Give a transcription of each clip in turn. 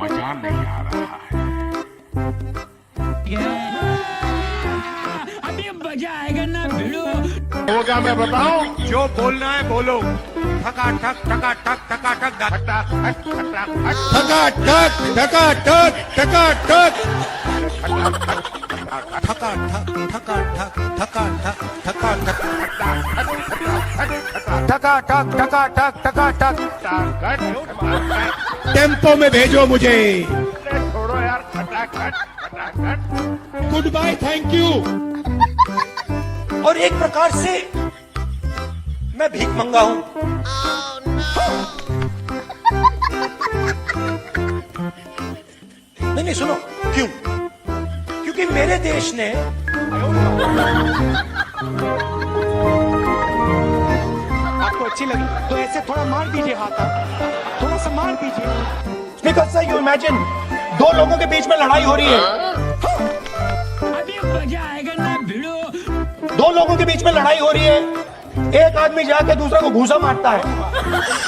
मजा नहीं आ रहा है। अभी मजा आएगा ना भिड़ो। होगा मैं बताऊं? जो बोलना है बोलो। ठका ठक ठका ठक ठका ठक ठका ठक ठका ठक ठका ठक ठका ठक ठका ठक ठका ठक ठका ठक ठका ठक ठका ठक ठका ठक ठका ठक। टेम्पो में भेजो मुझे। छोड़ो यार, खटाखट खटाखट। Good bye, thank you. और एक प्रकार से मैं भीख मंगा हूं। नहीं सुनो, क्यों? क्योंकि मेरे देश ने आपको अच्छी लगी तो ऐसे थोड़ा मार दीजिए हाथ, थोड़ा सा मार दीजिए। बिकॉज सर यू इमेजिन, दो लोगों के बीच में लड़ाई हो रही है। अभी मजा आएगा ना भिड़ो। दो लोगों के बीच में लड़ाई हो रही है, एक आदमी जाके दूसरे को घूसा मारता है।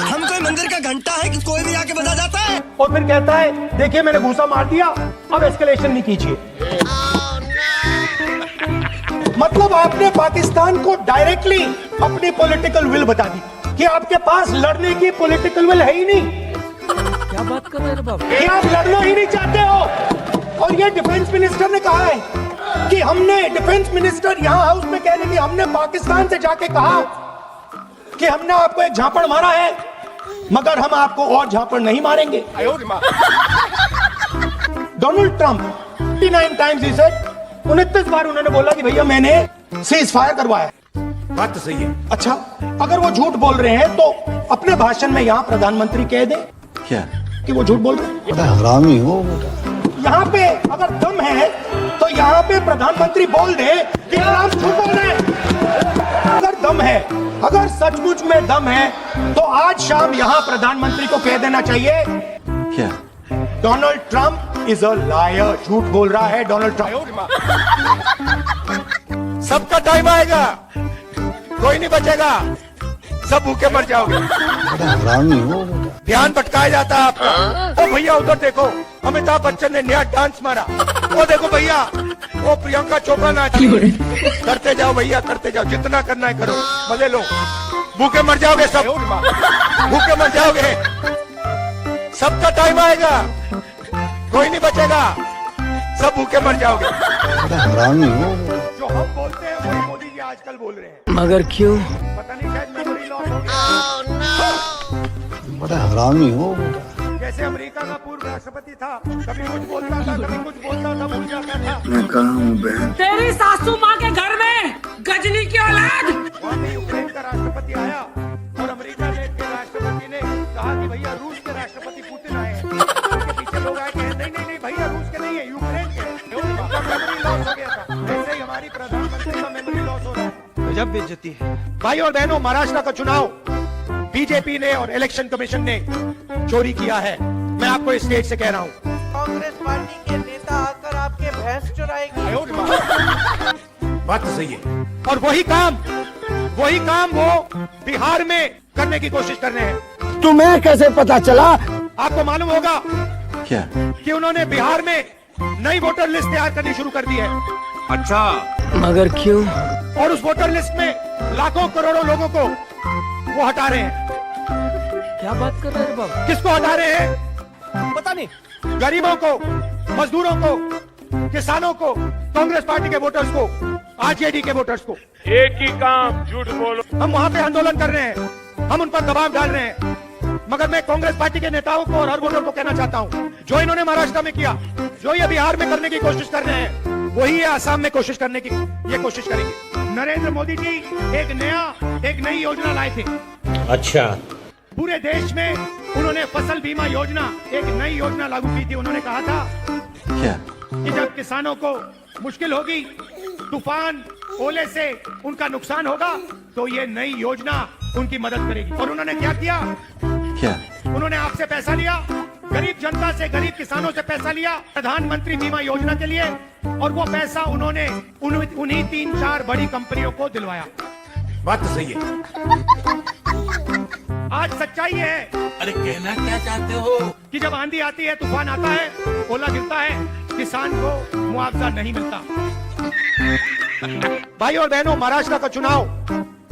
हम कोई मंदिर का घंटा है कि कोई भी आके बजा जाता है। और फिर कहता है देखिए मैंने घूसा मार दिया, अब एस्केलेशन नहीं कीजिए। मतलब आपने पाकिस्तान को डायरेक्टली अपनी पॉलिटिकल विल बता दी कि आपके पास लड़ने की पॉलिटिकल विल है ही नहीं। क्या बात कर रहे हैं बाबू? कि आप लड़ना ही नहीं चाहते हो। और ये डिफेंस मिनिस्टर ने कहा है कि हमने, डिफेंस मिनिस्टर यहाँ हाउस में कह रहे कि हमने पाकिस्तान से जाके कहा कि हमने आपको एक झापड़ मारा है, मगर हम आपको और झापड़ नहीं मारेंगे। Donald Trump 59 times he said, 29 बार उन्होंने बोला कि भैया मैंने सीज फायर करवाया। बात तो सही है। अच्छा, अगर वो झूठ बोल रहे हैं तो अपने भाषण में यहाँ प्रधानमंत्री कह दे क्या कि वो झूठ बोल रहे हैं। बड़ा हरामी हो बेटा। यहाँ पे अगर दम है तो यहाँ पे प्रधानमंत्री बोल दे कि ट्रंप झूठ बोल रहे हैं। अगर दम है, अगर सचमुच में दम है, तो आज शाम यहाँ प्रधानमंत्री को कह देना चाहिए क्या Donald Trump is a liar, झूठ बोल रहा है डोनाल्ड ट्रंप। सबका टाइम आएगा, कोई नहीं बचेगा, सब भूखे मर जाओगे। बड़ा हरामी हो बेटा। ध्यान भटकाया जाता है आपका। ओ भैया उधर देखो, अमिताभ बच्चन ने नया डांस मारा। वो देखो भैया, वो प्रियंका चोपड़ा नाच रही है। करते जाओ भैया, करते जाओ, जितना करना है करो, मजे लो। भूखे मर जाओगे सब, भूखे मर जाओगे। सबका टाइम आएगा, कोई नहीं बचेगा, सब भूखे मर जाओगे। बड़ा हरामी हो बेटा। जो हम बोलते हैं वही मोदी जी आजकल बोल रहे हैं। मगर क्यों? पता नहीं, शायद मेमोरी लॉस हो गया। बड़ा हरामी हो बेटा। जैसे अमेरिका का पूर्व राष्ट्रपति था, कभी कुछ बोलता था, कभी कुछ बोलता था, भूल जाता था। मैं कहाँ हूँ बहन? तेरी सासू माँ के घर में गजनी की औलाद। वहाँ पे यूक्रेन का राष्ट्रपति आया और अमेरिका के राष्ट्रपति ने कहा कि भैया रूस के राष्ट्रपति पुतिन आए हैं। उनके पीछे लोग आए, कहे नहीं नहीं नहीं भैया रूस के नहीं है, यूक्रेन के। उनका मेमोरी लॉस हो गया था। ऐसे ही हमारी प्रधानमंत्री का मेमोरी लॉस हो रहा है। गजब बेइज्जती है। भाई और बहनों, महाराष्ट्र का चुनाव बीजेपी ने और इलेक्शन कमीशन ने चोरी किया है। मैं आपको इस स्टेज से कह रहा हूँ, कांग्रेस पार्टी के नेता आकर आपके भैंस चुराएंगे। बात तो सही है। और वही काम वो बिहार में करने की कोशिश कर रहे हैं। तुम्हें कैसे पता चला? आपको मालूम होगा क्या कि उन्होंने बिहार में नई वोटर लिस्ट तैयार करनी शुरू कर दी है। अच्छा, मगर क्यों? और उस वोटर लिस्ट में लाखों करोड़ों लोगों को वो हटा रहे हैं। क्या बात कर रहे हैं बाबू? किसको हटा रहे हैं पता नहीं। गरीबों को, मजदूरों को, किसानों को, कांग्रेस पार्टी के वोटर्स को, आरजेडी के वोटर्स को। एक ही काम, झूठ बोलो। हम वहां पे आंदोलन कर रहे हैं, हम उन पर दबाव डाल रहे हैं। मगर मैं कांग्रेस पार्टी के नेताओं को और हर वोटर को कहना चाहता हूं, जो इन्होंने महाराष्ट्र में किया, जो ये बिहार में करने की कोशिश कर रहे हैं, वही ये आसाम में कोशिश करने की ये कोशिश करेंगे। नरेंद्र मोदी जी एक नई योजना लाए थे। अच्छा, पूरे देश में उन्होंने फसल बीमा योजना, एक नई योजना लागू की थी। उन्होंने कहा था क्या कि जब किसानों को मुश्किल होगी, तूफान ओले से उनका नुकसान होगा, तो ये नई योजना उनकी मदद करेगी। और उन्होंने क्या किया? क्या उन्होंने आपसे पैसा लिया, गरीब जनता से, गरीब किसानों से पैसा लिया प्रधानमंत्री बीमा योजना के लिए, और वो पैसा उन्होंने उन्हीं 3-4 बड़ी कंपनियों को दिलवाया। बात तो सही है। आज सच्चाई है अरे कहना क्या चाहते हो? कि जब आंधी आती है, तूफान आता है, ओला गिरता है, किसान को मुआवजा नहीं मिलता। भाई और बहनों, महाराष्ट्र का चुनाव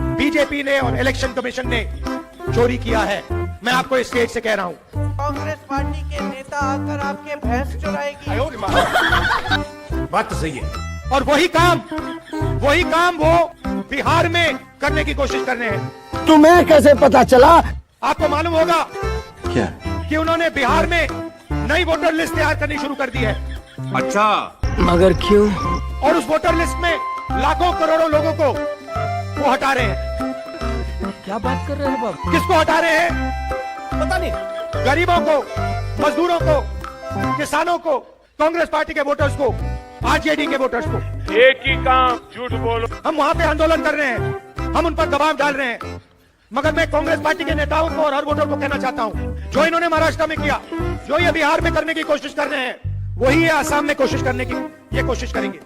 बीजेपी ने और इलेक्शन कमीशन ने चोरी किया है। मैं आपको इस स्टेज से कह रहा हूं। कांग्रेस पार्टी के नेता आकर आपके भैंस चुराएगी। बात तो सही है। और वही काम वो बिहार में करने की कोशिश कर रहे हैं। तुम्हें कैसे पता चला? आपको मालूम होगा क्या? कि उन्होंने बिहार में नई वोटर लिस्ट तैयार करनी शुरू कर दी है। अच्छा, मगर क्यों? और उस वोटर लिस्ट में लाखों करोड़ों लोगों को वो हटा रहे हैं। क्या बात कर रहे हैं बाबू? किसको हटा रहे हैं? पता नहीं। गरीबों को, मजदूरों को, किसानों को, कांग्रेस पार्टी के वोटर्स को, आरजेडी के वोटर्स को। एक ही काम, झूठ बोलो। हम वहां पे आंदोलन कर रहे हैं, हम उन पर दबाव डाल रहे हैं, मगर मैं कांग्रेस पार्टी के नेताओं को और हर वोटर को कहना चाहता हूं, जो इन्होंने महाराष्ट्र में किया, जो ये बिहार में करने की कोशिश कर रहे हैं, वही ये आसाम में कोशिश करने की ये कोशिश करेंगे।